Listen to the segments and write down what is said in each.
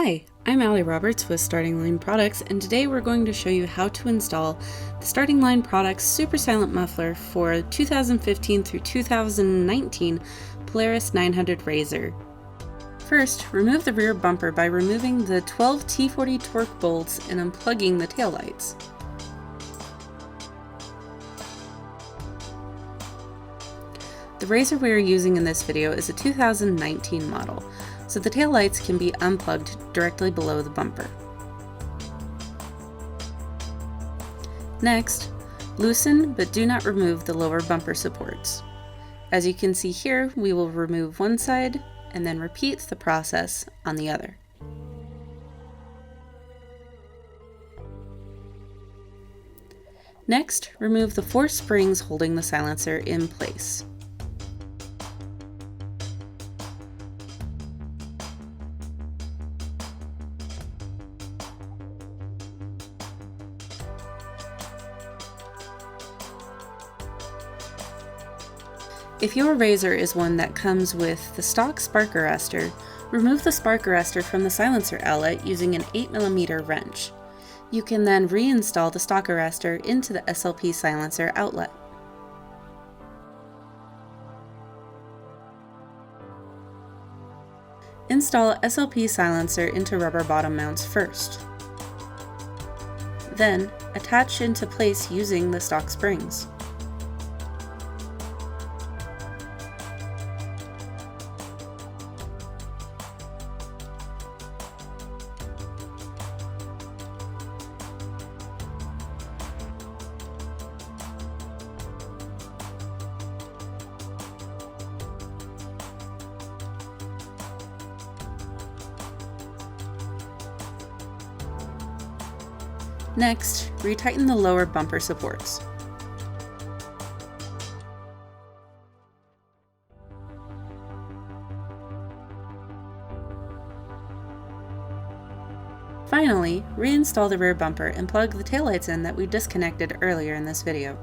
Hi, I'm Allie Roberts with Starting Line Products, and today we're going to show you how to install the Starting Line Products Super Silent Muffler for 2015 through 2019 Polaris 900 RZR. First, remove the rear bumper by removing the 12 T40 torque bolts and unplugging the taillights. The RZR we are using in this video is a 2019 model, so the taillights can be unplugged directly below the bumper. Next, loosen but do not remove the lower bumper supports. As you can see here, we will remove one side and then repeat the process on the other. Next, remove the 4 springs holding the silencer in place. If your RZR is one that comes with the stock spark arrestor, remove the spark arrestor from the silencer outlet using an 8mm wrench. You can then reinstall the stock arrestor into the SLP silencer outlet. Install SLP silencer into rubber bottom mounts first. Then, attach into place using the stock springs. Next, retighten the lower bumper supports. Finally, reinstall the rear bumper and plug the taillights in that we disconnected earlier in this video.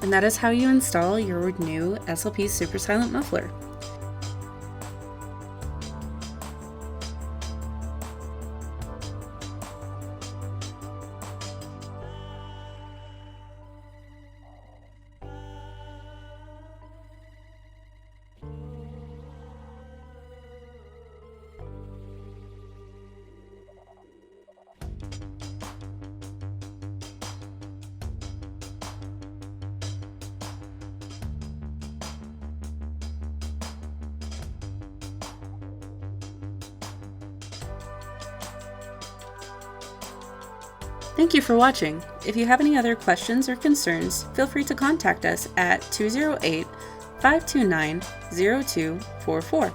And that is how you install your new SLP Super Silent Muffler. Thank you for watching. If you have any other questions or concerns, feel free to contact us at 208-529-0244.